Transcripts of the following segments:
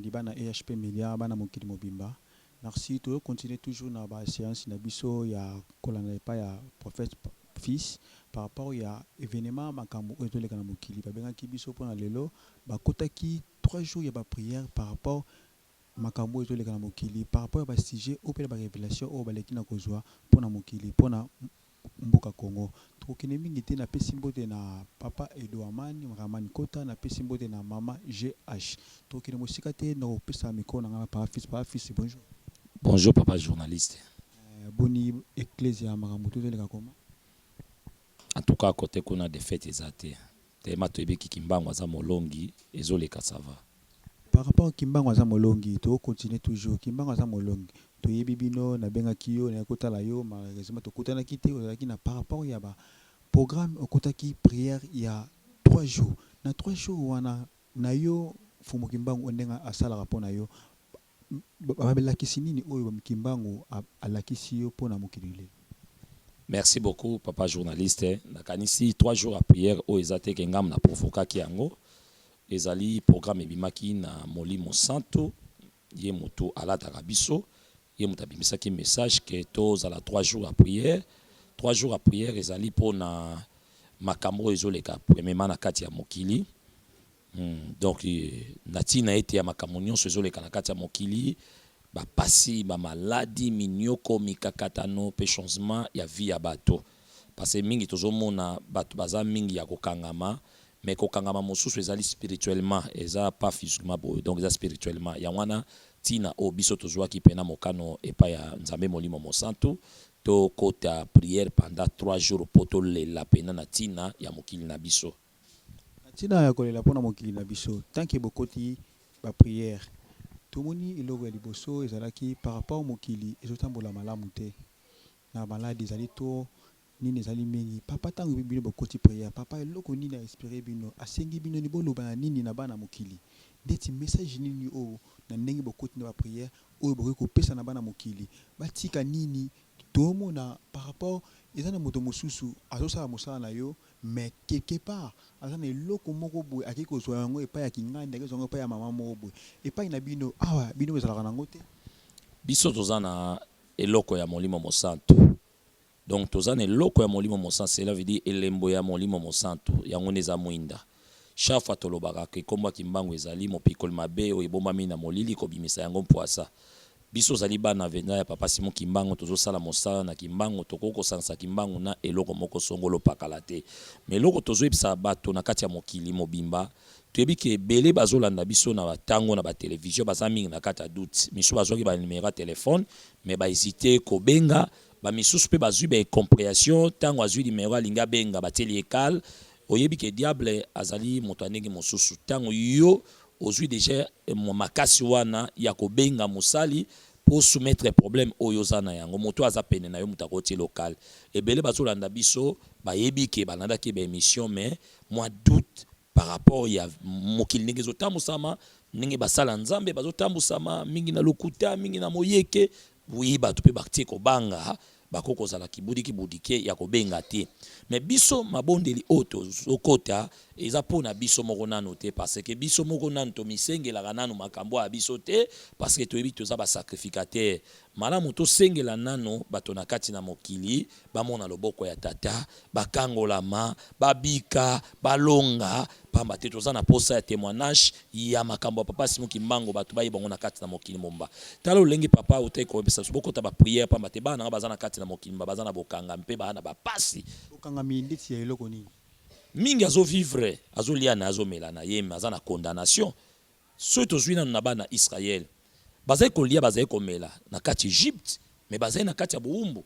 mokili bana EHP Media bana mokili mobimba. Merci to continuer toujours na ba séance na biso ya kolana pa ya prophète fils par rapport ya événement makambo etoleka na mokili ba benga ki biso pona lelo ba kotaki 3 jours ya ba prière par rapport makambo etoleka na mokili par rapport ya ba sujet au pela ba révélation au baleki na kozwa pona mokili pona mboka Congo. Tokene mingi te na pesi mbote na papa Edouamani Ramani Kota na pesi mbote na mama GH. Tokene mosika te na opesa miko na ngana par fils bonjour. Bonjour papa journaliste. Boni ecclesia makambo tozoleka koma. En tout cas côté kuna des fêtes ezate. Tema toyebi kimbango za molongi ezoleka ça va. Par rapport kimbango za molongi to continuer toujours kimbango za molongi. Toyebi bino na benga kiyo na kotala yo malheureusement to kotana kité ozalaki na par rapport ya ba programme okotaki prière il y a 3 jours. Na 3 jours wana na yo fumu kimbango ondenga asala rapport na yo babelakisi nini oyo kimbango alakisi yo pona mokili. Merci beaucoup papa journaliste. Nakanisi 3 jours à prière o ezate kengam na provokaki yango. Ezali programme ebimaki na Molimo Santo ye moto alata kabiso. Il y a un message que tous à la 3 jours à prière. 3 jours à prière, ils allaient pour na makambo ezoleka premièrement na kati ya mokili. Donc natina été à makamonio ezoleka na kati ya mokili. Ba pasi ba maladie minyoko mikakatano pe changement ya vie ya bato. Parce que mingi tozomona bato baza mingi ya kokangama mais kokangama mosusu ezali spirituellement eza pas physiquement donc eza spirituellement ya wana tina o biso tozwa ki pena mokano epa ya Nzambe Molimo Mosantu to kota prière pendant 3 jours poto lela pena na tina ya mokili na biso. Tina ya kolela pona mokili na biso tant que bokoti ba prière tomoni eloko ya liboso ezalaki par rapport mokili ezotambola malamu te na maladi ezali to nini ezali mingi papa tango bino bokoti prière papa eloko nini a espérer bino asengi bino ni boloba nini na bana mokili ndeti message nini o na ndenge bokoti na ba prière oyo bokoki kopesa na bana mokili batika nini tomona par rapport ezana moto mosusu azosala mosala na yo mais quelque part azana eloko moko boye akiki kozwa yango epai ya kinganda akiki kozwa yango epai ya mama moko boye epai na bino awa bino bezalaka nango te Biso tozana eloko ya Molimo Mosantu. Donc tozana eloko ya Molimo Mosantu, cela veut dire elembo ya Molimo Mosantu yango neza mwinda. Chaque fois tolobaka ke komba kimbango ezali mopikol mabe o ebombami na molili ko bimisa yango mpoasa. Biso zali bana venda ya papa Simon Kimbango tozosala mosala na Kimbango tokoko sansa Kimbango na eloko moko songolo pakala te. Mais eloko tozoyebisa bato na kati ya mokili mobimba toyebi ke ebele bazolanda biso na batango na ba télévision baza mingi na kati ya doute. Miso bazwaki ba numéro téléphone mais ba hésiter ko benga ba misusu pe bazwi ba compréhension tango azwi numéro alinga benga bateli ekal oyebi ke diable azali moto anenge mosusu tango yo ozwi déjà makasi wana ya kobenga musali pour soumettre problème oyo zana yango moto aza pene na yo mutakoti local ebele bazolanda biso bayebi ke balanda ke ba émission mais moi doute par rapport ya mokili ndenge zotambu ndenge basala nzambe bazotambu sama mingi na lokuta mingi na moyeke oui bato pe baktie ko banga bakoko zala kibudike ya kobenga te mais biso mabondeli oto okota eza pona biso moko nano te parce que biso moko nano to misengela nano makambo ya biso te parce que toyebi toza ba sacrificateur malamu to sengela nano bato na kati na mokili bamona loboko ya tata bakangolama babika balonga pamba te toza na posa ya témoignage ya makambo ya papa Simon Kimbango bato bayi bango na kati na mokili momba talo lengi papa utai ko besa boko ta ba prière pamba te bana baza na kati na mokili momba baza na bokanga mpe bana ba pasi bokanga minditi ya eloko nini mingi azo vivre azo liana azo melana yema aza na condamnation surtout zwina na bana Israël bazai ko lia bazai ko mela na kati Egypte mais bazai na kati ya buumbu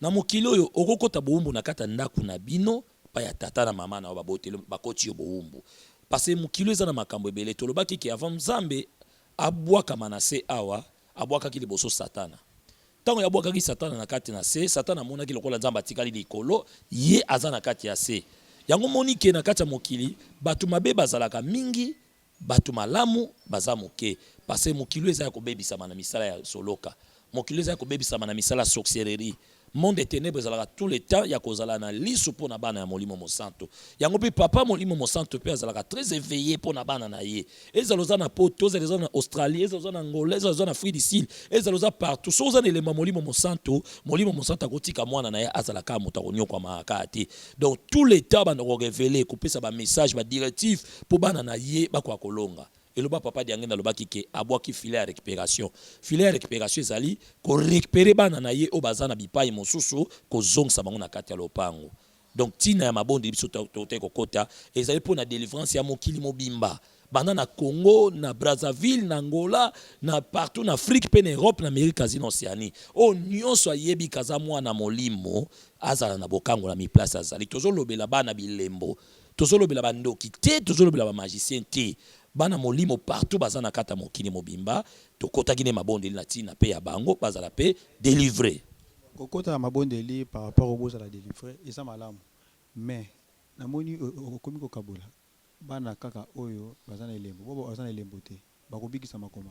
na mokili oyo okokota buumbu na kati ndaku na bino pa ya tata na mama na babotelo bakoti yo buumbu parce que mokili eza na makambo ebele tolobaki ke avant Nzambe abwaka manase awa abwaka ki liboso satana tango ya bwaka ki satana na kati na se satana mona ki lokola Nzambe atikali likolo ye aza na kati ya se yango monike na kati ya mokili bato mabe bazalaka mingi bato malamu baza moke parce que mokili eza ya kobebisama na misala ya soloka mokili eza ya kobebisama na misala sorcellerie monde des ténèbres ezalaka tout le temps ya kozala na lisu mpo na bana ya molimo mosanto yango mpe papa molimo mosanto mpe azalaka très éveillé mpo na bana na ye ezala oza na poto ezala oza na Australie ezala oza na Angola ezala oza na Afrique du Sud ezala oza partout so oza na elema molimo mosanto akotika mwana na ye azalaka moto akonyokwama kaka te donc tout le temps bana korévéler kopesa bamessage badirectif mpo bana na ye bakoka kolonga eloba papa diangenda lobaki ke abwaki filet ya récupération ezali ko récupérer bana na ye o bazana bipai mosusu ko zongsa bango na kati ya lopango donc tina ya mabonde biso tote kokota ezali po na délivrance ya mokili mobimba banda na Congo na Brazzaville na Angola na partout na Afrique pe na Europe na Amérique azina Océanie o nyonso ayebi kaza mwana molimo azala na bokango na mi place azali tozolobela bana bilembo tozolobela bandoki te tozolobela ba magicien te bana molimo partout bazana kata mokili mobimba tokotaki ne mabondeli na tina pe ya bango bazala pe délivrer kokota mabondeli par rapport au boza la délivrer eza malamu mais namoni okomi kokabola bana kaka oyo bazana elembo bobo bazana elembo te bakobikisa makoma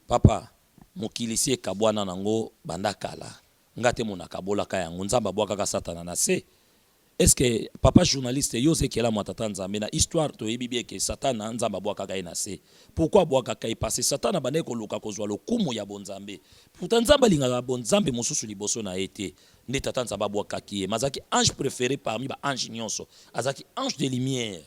papa mokili si ekabwana nango banda kala ngate mona kabola ka yango nzamba bwa kaka satana na se. Est-ce que papa journaliste yose kela mwatata nzambe na histoire to yebi ke satana nzamba bwa kaka ina se pourquoi bwa kaka parce satana bande ko luka kozwa lokumu ya bonzambe pourtant nzamba linga bonzambe mosusu liboso na ete ne tata nzamba bwa kaki mazaki ange préféré parmi ba ange nyonso azaki ange de lumière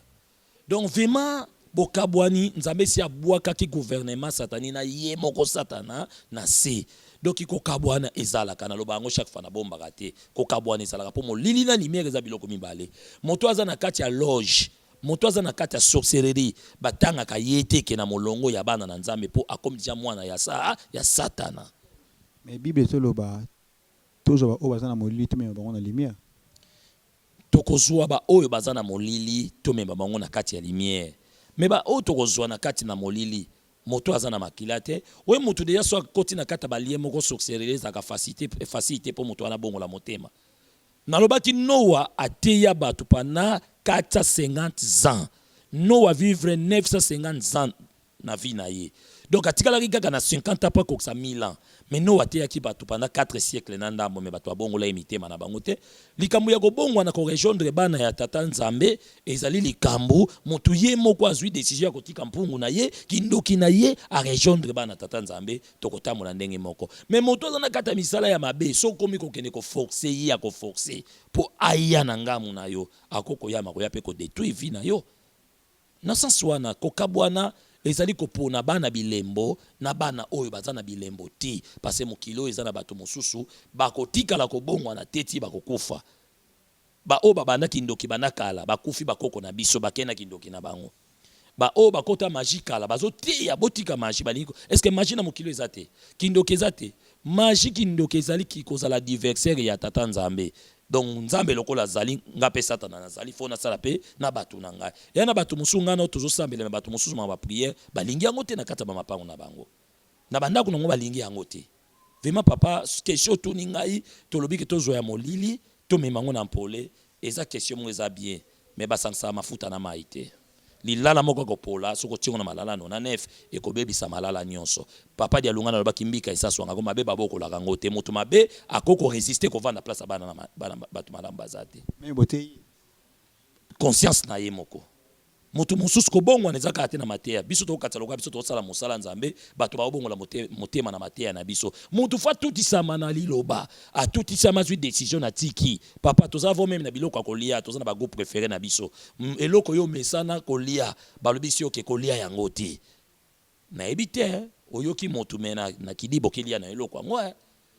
donc vraiment bokabwani nzambe si abwa kaki gouvernement satani na ye moko satana na se donc iko kabwana ezala kana lobango chaque fois na bomba raté ko kabwana ezala po mo lili na lumière eza biloko mibale moto aza na kati ya loge moto aza na kati ya sorcellerie batanga ka yete ke na molongo ya bana na nzambe po akomija mwana ya satana mais bible toloba tozo ba o bazana molili to me bango na lumière tokozwa ba oyo bazana molili to me bango na kati ya lumière mais ba o tokozwa na kati na molili moto azana makila te we moto deya so koti na kata balie moko sorcellerie za ka facilité pour moto ana bongo la motema nalobaki Noah ateya batu pana 450 ans Noah vivre 950 ans na vie na ye donc atikala kaka na 50 ans pas ko 1000 ans mais Noah ateya ki batu pendant 4 siècles na ndambo me batu abongo la imitema na bango te likambo ya kobongwa na ko rejoindre bana ya tata nzambe ezali likambo motu ye moko azwi décision ya kotika mpungu na ye kindoki na ye a rejoindre bana tata nzambe tokotamula ndenge moko mais moto azana kata misala ya mabe so komi ko kene ko forcer ye ya ko forcer po aya na ngamu na yo akoko ya makoya pe ko détruire vie na yo na sens wana ko kabwana ezali kopona bana bilembo na bana oyo bazana bilembo ti parce mokilo ezana bato mosusu bakotika la kobongwa na teti bakokufa ba o babanda kindoki banakala bakufi bakoko na biso bakena kindoki na bango ba o bakota magikala bazote ya botika magi baliko est-ce que magie na mokilo ezate kindoki ezate magie kindoki ezali kikozala adversaire ya tata nzambe donc nzambe lokola zali ngape satana na zali fona sala pe na batu na ngai ya na batu musunga no tozo sambela batu mususu ma ba prière balingi yango te na kata ba mapango na bango na bandako nango balingi yango te vraiment papa question to ni ngai to lobi ke tozo ya molili to memango na mpole eza question mo eza bien mais basangsa mafuta na maite lilala moko kopola soko tingo na malala no na nef e ko bebisa malala nyonso papa dia lunga na lobaki mbika esaswanga ko mabe baboko la kango te mutu mabe akoko résister ko vanda place bana batu malamba zate mais bote conscience na ye moko mutu mususu ko bongwa nezaka ate na mateya biso to kataloga biso to sala musala nzambe batu ba bongo la motema na mateya na biso mutu fa tuti sama na liloba a tuti sama zui décision na tiki papa to zavo même na biloko kolia to na ba groupe préféré na biso eloko yo mesana kolia balobi si oke kolia yango te na ebite oyoki mutu mena na kidibo kelia na eloko ngo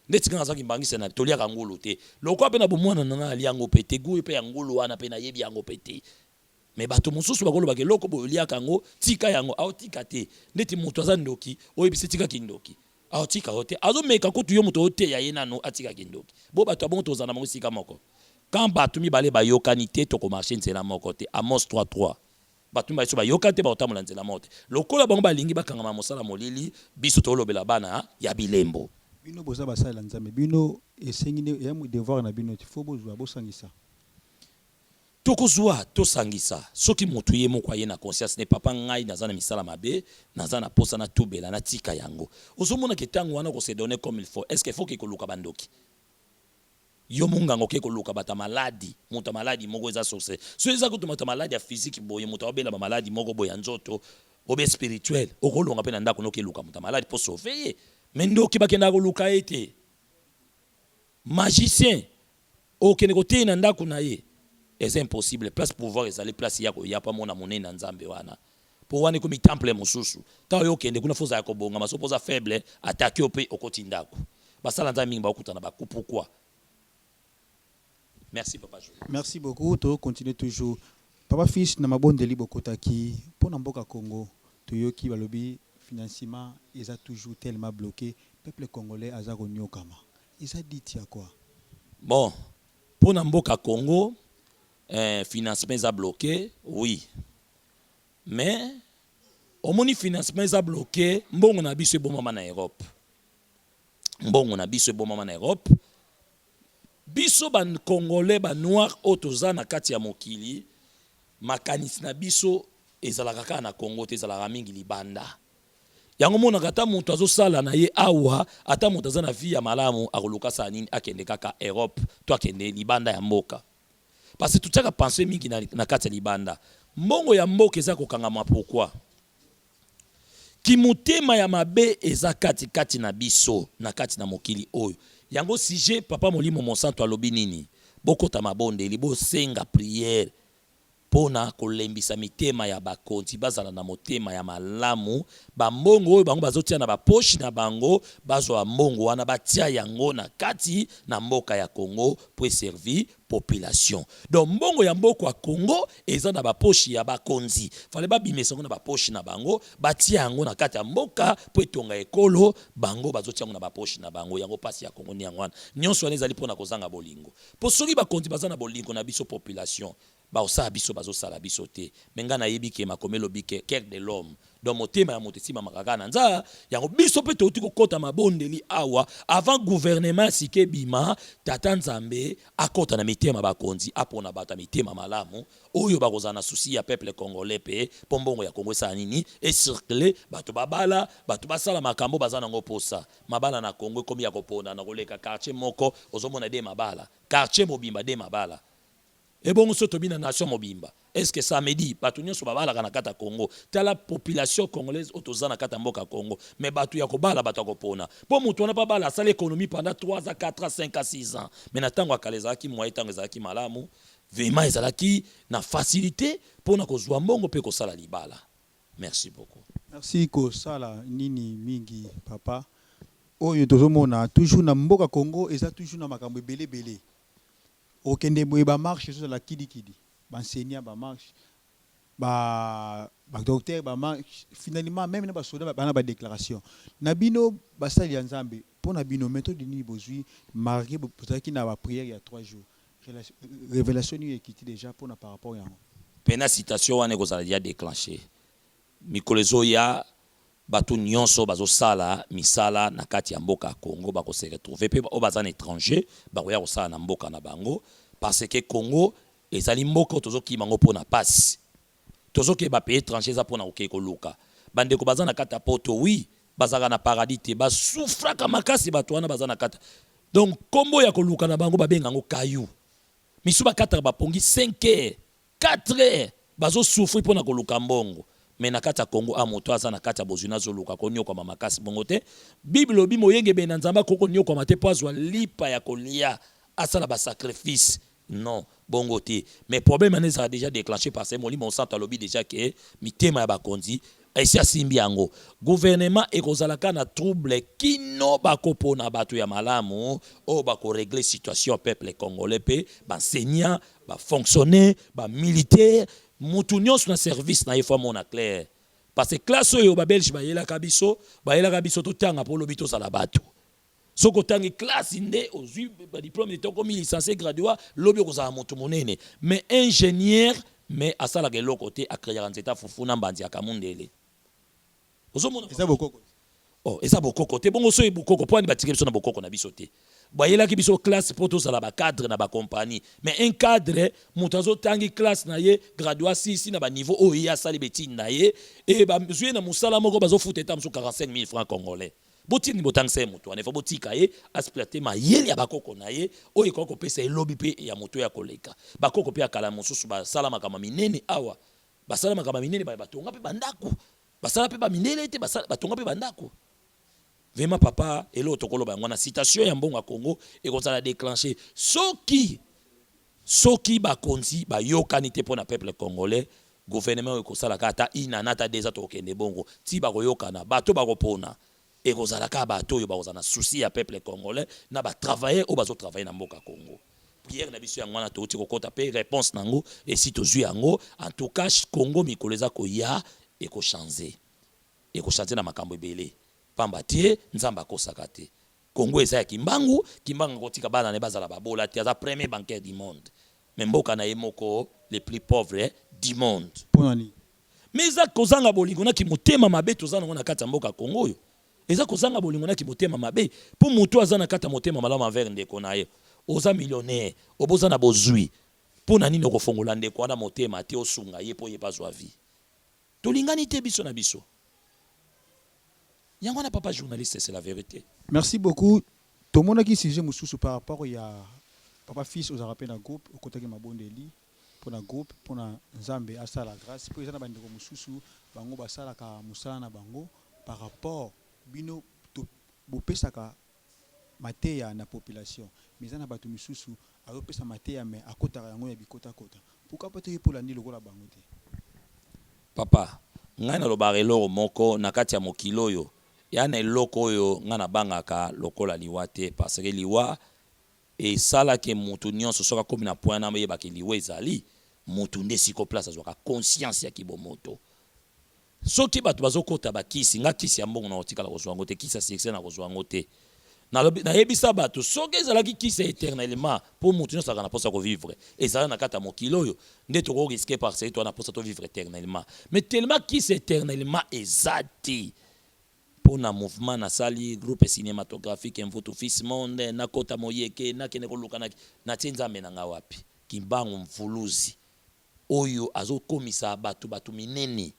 ndeti kana zaki mbangisa na tolia kangulu te lokwa pe na bomwana na ali yango pete gu pe yangulu wana pe na yebi yango pete mais bato mususu bakolo bakeloko bolia kango tika yango au tika te ndeti mutu azandoki oyebise tika kindoki au tika hote azo meka kutu yo mutu hote ya yena no atika kindoki bo bato abongo tozana mo sika moko quand bato mi bale bayokani te to ko marcher nzela moko te Amos 3:3 bato ba so bayokate ba otamula nzela mote lokola bango balingi bakanga mosala molili biso to lobela bana ya bilembo bino boza basala nzambe bino esengine ya mu devoir na bino ti fo bozwa bosangisa tokozwa tosangisa soki motu ye moko ye na conscience ne papa ngai nazana misala mabe nazana posa na tubela na tika yango ozomona ke tango wana ko se donner comme il faut est-ce qu'il faut que koluka bandoki yo mungango ke koluka bata maladi muta maladi moko eza source so eza ko tumata maladi ya physique boye muta obela ba maladi moko boye nzoto obe spirituel okolonga pe na ndako no ke luka muta maladi pour sauver mais ndoki bakenda ko luka ete magicien okende ko te na ndako na ye c'est impossible place pouvoir ezali place yako ya pa mona monene nzambe wana pour wana ko mi temple mususu ta yo kende kuna foza yako bonga masopoza faible attaquer ope okoti ndako basala nzambe mingi ba okutana ba coupe pourquoi. Merci papa. Merci beaucoup. To continue toujours. Papa Fils na mabondeli bokotaki pona mboka Congo. Toyoki balobi financement eza toujours tellement bloqué. Peuple congolais aza konyokama. Eza dit ya quoi? Bon, pona mboka Congo financement eza bloqué, oui. Mais au moni financement eza bloqué, mbongo na biso bon mama na Europe. Mbongo na biso bon mama na Europe. Biso ban congolais ba noir otoza na kati ya mokili makanisi na biso ezalaka kaka na Congo te ezalaka mingi libanda yango mona kata mutu azosala na ye awa ata mutu aza na vie ya malamu akoluka sa nini akende kaka Europe to akende libanda ya mboka parce que tutaka penser mingi na kati ya libanda mbongo ya mboka eza kokangama pourquoi kimutema ya mabe eza kati na biso na kati na mokili oyo yango sije papa molimo monsanto alobi nini bokota mabondeli bosenga prière pona kolembisa mitema ya bakonzi bazala na motema ya malamu bambongo oyo bango bazotia na baposhi na bango bazwa mbongo wana batia yango na kati na mboka ya Congo pour servir population donc mbongo ya mboka ya Congo eza na baposhi ya bakonzi fale babimesa ngo na baposhi na bango batia yango na kati ya mboka pour etonga ekolo bango bazotia yango na baposhi na bango yango pasi ya Congo ni yango wana nyonso wana ezali pona kozanga bolingo po soki bakonzi bazana bolingo na biso population ba osala biso bazosala biso te menga na yebi ke makomelo bike cœur de l'homme donc motema ya moto sima makaka na nza yango biso pe to tiko kota mabondeli awa avant gouvernement sike bima tata nzambe akota na mitema bakonzi apona bata mitema malamu oyo bakozana souci ya peuple congolais pe pombongo ya Congo sa nini et circuler bato babala bato basala makambo bazana ngo posa mabala na Congo komi ya kopona na koleka quartier moko ozomona de mabala quartier mobimba de mabala. Et bon, on se na nation mobimba. Est-ce que ça me dit, batu nyonso babala kana kata Congo, la population congolaise otozana kata mboka Congo, mais batu ya kobala batu kopona. Bon, mutu na pas bala ça l'économie pendant 3 à 4 à 5 à 6 ans. Mais na tango akaleza ki moye tango ezalaki malamu, vraiment ezalaki na facilité pour na kozwa mbongo pe kosala libala. Merci beaucoup. Merci ko sala nini mingi papa. Oyo tozomona toujours na mboka Congo eza toujours na makambo belé. Okende boye ba marche sur la kidi ba enseignant ba marche ba docteur ba marche finalement même na ba soda ba na ba déclaration na bino ba sali nzambe pour na bino méthode ni bozui marqué peut-être qui na ba prière il y a 3 jours révélation ni équité déjà pour na par rapport yango pena citation wana ko sala dia déclencher mikolezo ya batu nyonso bazosala misala na kati ya mboka Congo bako se retrouver pe o bazana étranger bakoya kosala na mboka na bango parce que Congo ezali mboka tozoki mango pona passe tozoki ba pays étranger za pona okeko luka bande ko bazana kata poto oui bazaka na paradis te ba souffra ka makasi batu wana bazana kata donc kombo ya koluka na bango babenga ngo kayu misuba kata ba pongi 5 heures 4 heures bazo souffrir pona koluka mbongo. Mais na kata Congo a moto aza na kata bozuna zoluka konyo kwa makasi bongo te Bible obi moyenge be na nzamba koko nyo kwa mate poazwa lipa ya kolia asala ba sacrifice non bongo te mais problème ane ça a déjà déclenché parce que molimo santo alobi déjà que mitema ya bakonzi esi asimbi yango gouvernement ekozalaka na trouble kino bakopona bato ya malamu o bako régler situation peuple congolais pe ba enseignant ba fonctionnaire ba militaire mutu nyonso na service na yefo mona clair parce que classe oyo ba belge bayela kabiso to tanga po lobi to sala bato soko tangi classe inde ozui ba diplôme de toko mi licencié graduat lobi ko za mutu monene mais ingénieur mais asala ke lokote akreya nzeta fufuna mbanzi ya kamundele ozomona eza bokoko oh eza bokoko te bongo so e bokoko po ani batike biso na bokoko na biso te bayela ki biso classe pour tous la ba cadre na ba compagnie mais un cadre mutazo tangi classe na ye graduat 6 na ba niveau o ya sali betine na ye et ba zui na musala moko bazo futa etam so 45 000 francs congolais botini botangisa moto wana faut botika ye aspirate mayele ya bakoko na ye oyo ko pesa elobi pe ya moto ya koleka bakoko pe akala mosusu ba sala makama minene awa basala makama minene ba batonga pe bandako basala pe ba minene te basala batonga pe bandako. Vraiment papa elo tokolo ba ngona citation ya mbongo ya Congo e ko sala déclencher soki bakonzi bayokani te pona peuple congolais gouvernement ko sala kata inanata déjà tokende bongo ti bakoyokana bato bakopona et kozalaka bato yo bazana souci ya peuple congolais na ba travailler ou bazo travailler na mboka Congo. Prière na biso ya ngwana to ti kokota pe réponse nango et si to zui yango en tout cas Congo mikoleza ko ya et ko changer na makambo ebele pamba tie nzamba ko sakate Congo eza ya kimbangu kotika bana ne bazala babola ti aza premier banquier du monde mais mboka na yemoko les plus pauvres du monde ponani mais eza kozanga bolingo na ki motema mabe tozana ngona kata mboka Congo yo eza kozanga bolingo na ki motema mabe po mutu azana kata motema malama envers ndeko na ye oza millionnaire oboza na bozui pona nini kofongola ndeko wana motema te osunga ye po ye bazwa vie tolingani te biso na biso yango na papa journaliste c'est la vérité. Merci beaucoup. Tout le monde qui sujet mususu par rapport à papa fils aux arapes na groupe au côté de mabondeli pour na groupe pour na nzambe asa la grâce pour ezana bandeko mususu bango basala ka musala na bango par rapport bino to bopesaka mateya na population mizana batu mususu azopesa mateya mais akotaka yango ya bikota kota pourquoi pas te pour landi lokola bango te papa ngai na lobare loro moko na kati ya mokilo yo yana eloko oyo nga na bangaka lokola liwa te parce que liwa esala ke mutu nyonso soka komi na point na yeba ke liwa ezali mutu nde siko place azwaka conscience ya kibomoto soki bato bazokota bakisi nga kisi ya mbongo na otikala kozwa ngo te kisi ya succès na kozwa ngo te na yebisa bato soki ezalaki kisi éternellement pour mutu nyonso na posa ko vivre ezala na kata mokilo oyo nde toko risquer parce que toi na posa to vivre éternellement mais tellement kisi éternellement ezati pour na mouvement na sali groupe cinématographique Mvutu Fils Monde na kota moyeke na kene koluka na tinzambe na nga wapi kimbangu mfuluzi oyo azokomisa batu minene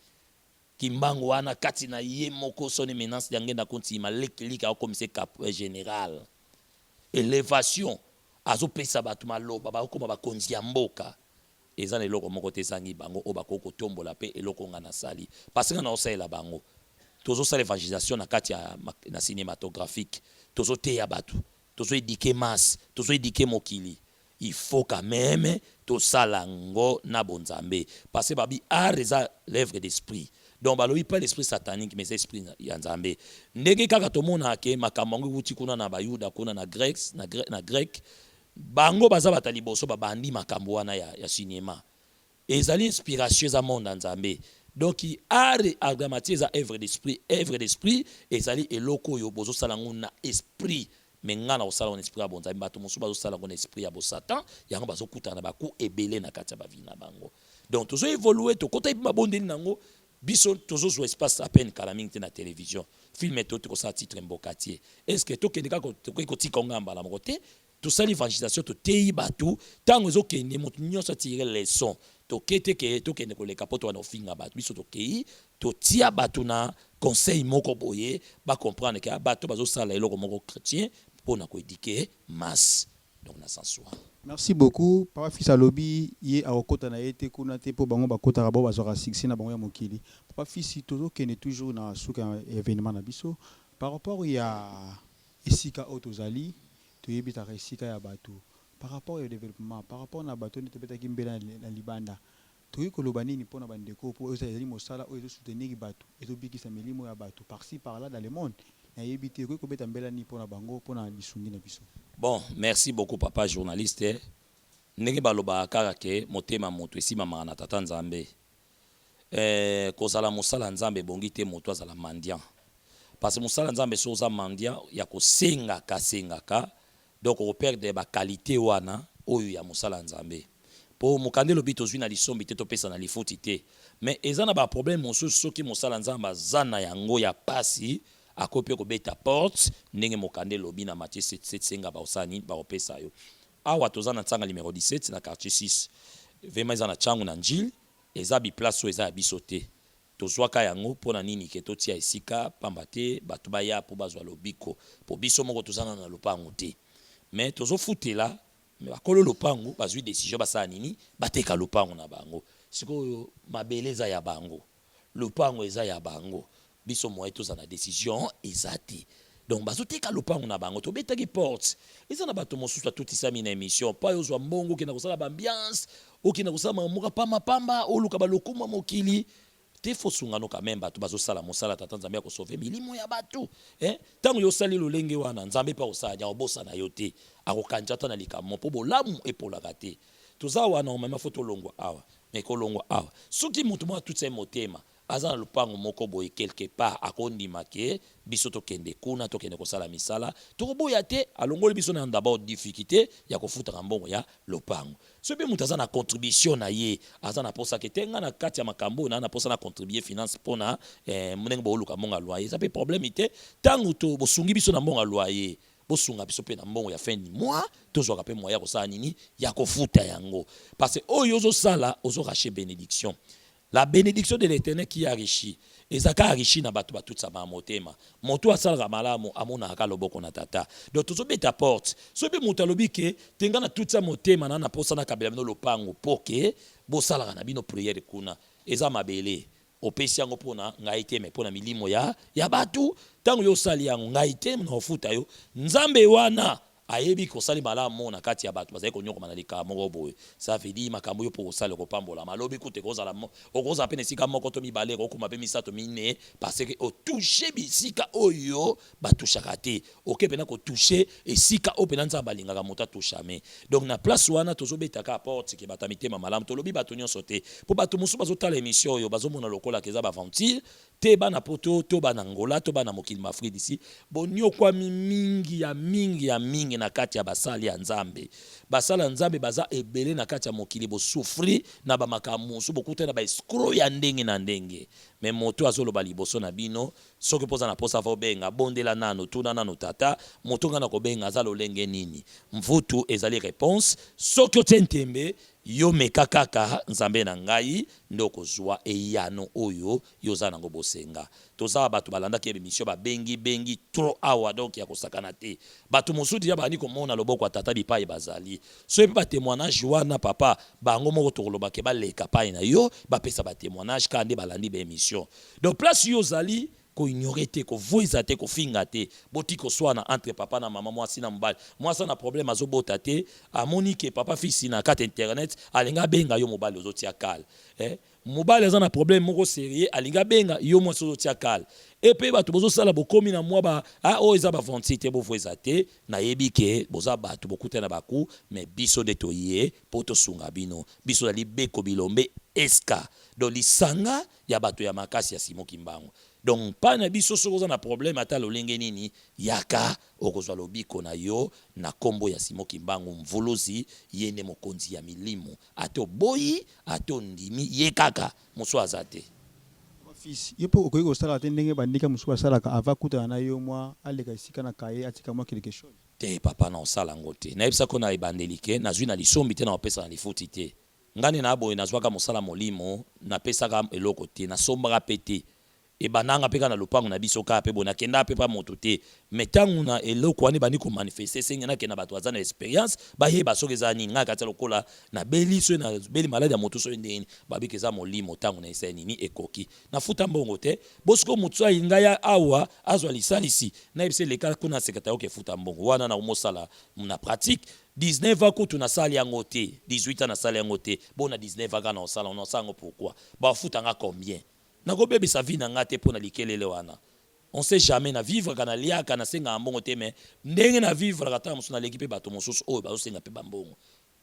kimbangu wana kati na ye moko soni menace yangenda kontima lekilika akomise cap général élévation azopesa batu maloba bakoma bakonzi ya mboka eza na eloko moko te zangi bango o bakoko tombola pe eloko nga na sali parce que na osala bango tozo sala évangélisation na kati ya na cinématographique tozo teya batu tozo éduquer masse tozo éduquer mokili il faut quand même to salango na bonzambe parce que babi art eza l'œuvre d'esprit donc balobi pas l'esprit satanique mais esprit ya nzambe ndenge kaka tomona ke makambo ngo wuti kuna na bayuda kuna na grecs na grec bango baza batali boso babandi makambo wana ya cinéma ezali inspiration za monde nzambe. Donc art dramatique za œuvre d'esprit ezali eloko yo bozo salango na esprit menga na osala on esprit ya bonzambe bato mosu bazo sala on esprit ya bo satan yango bazo kutana baku ebele na kati ya bavina bango donc tozo évoluer to kota ibima bondeli nango biso tozo zo espace à peine kala mingi na télévision film to ko sa titre mbokatier est-ce que to kende ka ko tika ngamba la mokote to sali évangélisation to tei batu tango zo kende motu nyonso tirer leçon to kete ke to kende ko le kapoto na ofinga batu biso to kei to tia batu na conseil moko boye ba comprendre que batu bazo sala eloko moko chrétien pour na ko éduquer masse donc na sensua. Merci beaucoup papa fils alobi ye akota na yete kuna te po bango bakota rabo bazora succès na bango ya mokili papa fils tozo kende toujours na suka événement na biso par rapport ya esika otozali to yebita esika ya batu par rapport au développement par rapport na bato ne tebeta kimbela na libanda toyi koloba nini pona bandeko po ezali mosala o ezo soutenir bato ezo bikisa milimo ya bato par-ci par-là dans le monde na yebite ko beta mbela ni pona bango pona lisungi na biso. Bon, merci beaucoup papa journaliste. Ndenge baloba kaka ke motema moto esima na tata nzambe. Kozala mosala nzambe bongi te moto azala mandian. Parce que mosala nzambe so za mandian ya kosenga ka donc on perd ba qualité wana oyo ya mosala nzambe. Po mokandelo bito zwi na lisombi te to pesa na lifuti te. Mais ezana ba problème mosusu soki mosala nzamba zana yango ya pasi akope ko beta porte ndenge mokande lobi na Matthieu 7:7 ba osani ba opesa yo awa tozana tsanga numéro 17 na quartier 6 vema za na changu na njil eza bi place so eza bisote tozwaka yango pona nini ke totia esika pamba te bato baya po bazwa lobiko po biso moko tozana na lopango te mais tozofutela mais bakolo lopango bazwi décision basala nini bateka lopango na bango sikoyo mabele eza ya bango lopango eza ya bango biso moye toza na décision eza te donc bazoteka lopango na bango tobetaki porte eza na bato mosusu atutisami na émission pa yo ozwa mbongo okenda kosala baambiance okenda kosala mamoka pamba oluka balokuma mokili te fo sungano quand même bato bazosala mosala tata nzambe akosauve milimo ya bato ntango yosali lolenge wana nzambe mpe akosala nya kobosana yo te akokanja ta na likambo mpo bolamu epolaka te toza wana omema fo tolongwa awa me kolongwa awa soki moto moko atutisa ye motema aza na lupango moko boye quelque part akondima ke biso tokende kuna tokende kosala misala tokoboya te alongoli biso na d'abord difficulté ya kofutaka mbongo ya lopango so mpe moto aza na contribution na ye aza na posa ke te nga na kati ya makambo na posa na contribuer finance mpona ndenge booluka mbongo ya loyer eza mpe problème te ntango bosungi biso na mbongo ya loyer bosunga biso mpe na mbongo ya fin du mois tozwaka mpe moya kosala nini ya kofuta yango parce que oyo ozosala ozorache bénédiction. La bénédiction de l'Éternel qui enrichit. Et ça enrichit na batu batu tsama motema. Moto asala malamu amona aka loboko na tata. Donc tozo beta porte. So be moto lobi ke tenga na tutsa motema na posa na kabela bino lopango poke bo sala na bino prière kuna. Eza mabele. Opesi yango pona ngai te me pona milimo ya batu tango yo sali yango ngai te na ofuta yo. Nzambe wana ayebi kosali malamu na kati ya bato bazali konyokoma na likambo moko boye ça veut dire makambo yo po kosala kopambola malobi kute kozala okoza pe nesika moko to mibale okoma pe misato mine parce que o toucher bisika oyo batushaka te oke pena ko toucher esika opena nza balingaka mota touchame donc na place wana tozobetaka porte ke batamitema malamu tolobi bato nyonso te po bato musu bazotala émission oyo bazomona lokola keza baventure te bana poto to bana ngola to bana mokili mafrika d'ici bonyokwa mingi ya mingi na kati ya basali ya nzambe basala nzambe baza ebele na kati ya mokili bo souffrir na ba makambo so bokuta na ba escroc ya ndenge na ndenge mais moto azoloba liboso na bino soki poza na posa vo benga bondela nano tuna nano tata moto ngana ko benga za lolenge nini mvutu ezali réponse soki otentembe yo meka kaka nzambe na ngai ndoko zwa eyano oyo yoza nango bosenga toza bato balanda ki émission ba bengi trop awa donc ya kosakana te bato mosuti ya bani komona loboko tata bipai bazali so epe ba témoignage wana papa bango moko tokoloba ke baleka pai na yo ba pesa ba témoignage kande balandi ba émission donc place yo zali ko ignorer te ko voiza te ko finga te boti ko swana entre papa na mama mwasi na mbali mwasa na problème azobota te amoni ke papa fisi na kati internet alinga benga yo mobali ozotia kal mobali aza na problème moko sérieux alinga benga yo mwasi ozotia kal et pe bato bozo sala bokomi na mwa ba o eza ba vonti te bo voiza te na yebi ke boza bato bokuta na baku mais biso de toye poto sunga bino biso ali beko bilombe eska do lisanga ya bato ya makasi ya Simon Kimbangu. Donc pas na biso sokoza na problème ata lolenge nini yaka okozwa lobiko na yo na kombo ya Simon Kimbangu mvolozi yene mokonzi ya milimo ato boyi ato ndimi ye kaka muso azate fils yepo okoyi kosala te ndenge bandika musu asalaka ava kuta na yo mwa aleka isika na kaye atika mwa quelque chose te papa na osala ngote na yebisa ko na ebandelike na zwi na lisombi te na opesa na lifuti te ngani na boye na zwaka mosala molimo na pesaka eloko te na sombaka pete e bananga peka na lupango na biso ka pe bona kenda pe pa moto te metangu na eloko wani bani ko manifester senga na kena bato azana experience ba ye ba soke za nini ngaka tsa lokola na beli so na beli malade ya moto so ndeni babi keza molimo tangu na isa nini ekoki na futa mbongo te bosko mutsa inga ya awa azwa lisalisi na ibse leka kuna sekretari ke futa mbongo wana na umosala na pratique 19 ans ko tuna sali yango te 18 ans na sali yango te bona 19 ans kana osala on sango pourquoi ba futa nga combien na ko bebe sa vie na ngate pona likelele wana on sait jamais na vivre kana liaka na senga mbongo te mais ndenge na vivre kata musu na lekipe bato mosusu oyo ba senga pe bambongo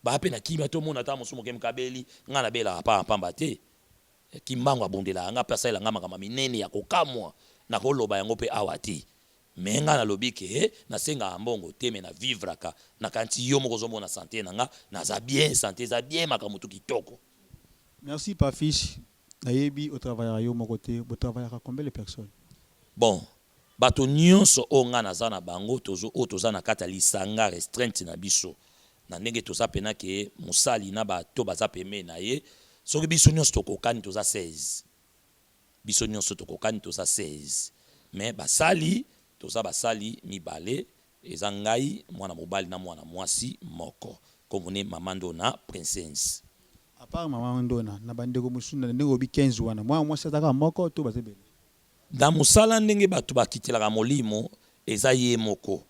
ba pe na kimia to mona ta musu mokem kabeli nga na bela pa pamba te kimbango abondela nga pesa ila nga makama minene ya kokamwa na koloba yango pe awati menga na lobike na senga mbongo te mais na vivre ka na kanti yo moko zomona santé na nga na za bien santé za bien makamutu kitoko. Merci pa fils. Nayebi au travail au mon côté, au travail à combien de personnes? Bon, bato nyonso o nga na zana bango tozo o toza na kata lisanga restreinte na biso. Na ndenge toza pena ke musali na bato baza peme na ye, soki biso nyonso tokokani toza 16. biso nyonso tokokani toza 16 mais basali toza basali mibale eza ngai mwana mobali na mwana mwasi moko komone mama Ndona princesse. À part mama Ndona na bandeko musuna ndenge obi 15 wana mwana mwasi ataka moko to bazebele na musala ndenge bato bakitelaka molimo eza ye moko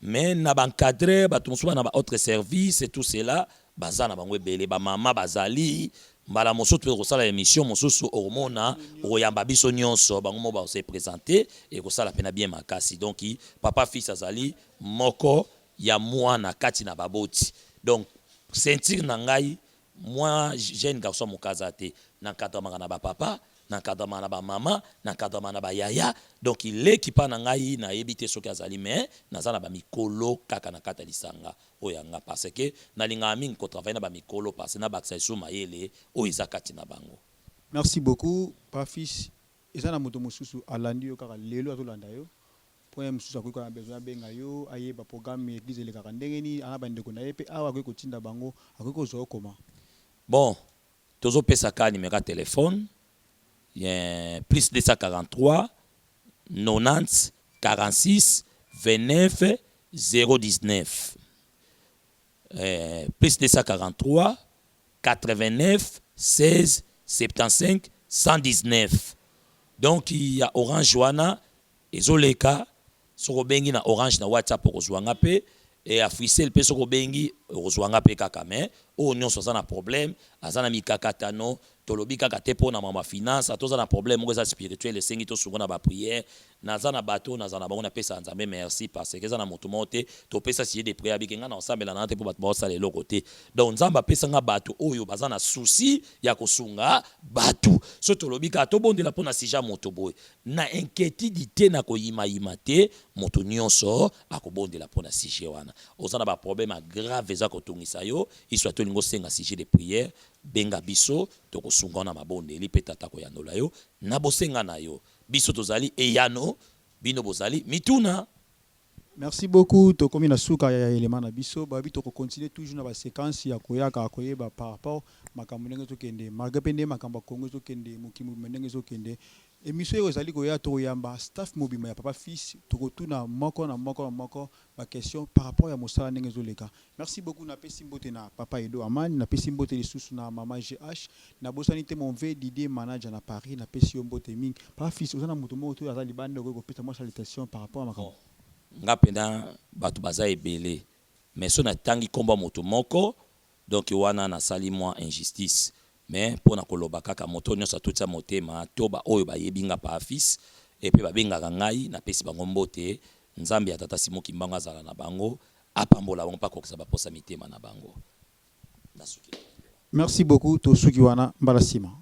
mais na bancadre bato mosusu na ba autre service et tout cela baza na bango ebele bamama bazali mbala mosusu to kosala émission mosusu omona okoyamba biso nyonso bango mo ba se présenter et kosala pena bien makasi donc papa fils azali moko ya mwana kati na baboti donc sentir na ngai moi jeune garçon mokaza te na katamaka na ba papa na kadama na ba mama na kadama na ba yaya donc il équipa na ngai na yebite soki azali mais naza na ba mikolo kaka na kata lisanga oyanga parce que na linga mingi ko travailler na ba mikolo parce na bakisa isu mayele o izakati na bango. Merci beaucoup pa fils eza na moto mosusu alandi yo kaka lelo atolanda yo point mosusu akoki na besoin benga yo aye ba programme église le kaka ndenge ni ana bandeko na ye pe awa akoki kotinda bango akoki kozwa koma. Bon tozo pesa ka numéro téléphone plus 243 90 46 29 019 plus 243 89 16 75 119 donc il y a Orange wana ezoleka soko bengi na Orange na WhatsApp okozwanga pe et Africell pe soko bengi okozwanga pe kaka mais o nyonso za na problème azana mikakatano tolobi kaka te po na mama finance atoza na problème ngo za spirituel esengi to sungo na ba prière naza na bato naza na bango na pesa nzambe merci parce que za na moto mote to pesa siye de prière bikenga na ensemble na te po bato ba sala eloko te donc nzamba pesa nga bato oyo baza na souci ya kosunga bato so tolobi ka to bondela po na sija moto boy na inquiétude na ko yima yima te moto nyonso akobondela po na sije wana oza na ba problème grave za ko tungisa yo iswa to lingo senga sujet de prière benga biso to kosunga na mabondeli pe tata ko yanola yo na bosenga na yo biso tozali eyano bino bozali mituna. Merci beaucoup to komi na suka ya élément na biso ba bi to continuer toujours na ba séquence ya koyaka koyeba par rapport makambo ndenge to kende magapende makambo kongo to kende mukimu ndenge to kende émission yo zali koya to yamba staff mobima ya papa fils to kotuna moko na moko ba question par rapport ya mosala ndenge zo leka. Merci beaucoup na pesi mbote na papa Edo Amani na pesi mbote lisusu na mama GH na bosani te mon V Didier manager na Paris na pesi mbote mingi papa fils ozana muto mo to azali bande ko pesa mo salutation par rapport à makambo nga pena bato baza ebele mais so na tangi komba moto moko donc wana na sali moi injustice mais pona koloba kaka moto nyonso atotisa motema to ba oyo bayebinga pa fils et puis babengaka ngai na pesi bango mbote nzambe ya tata Simo Kimbango azala na bango apambola bango pa kokisa baposa mitema na bango. Merci beaucoup to suki wana mbala sima.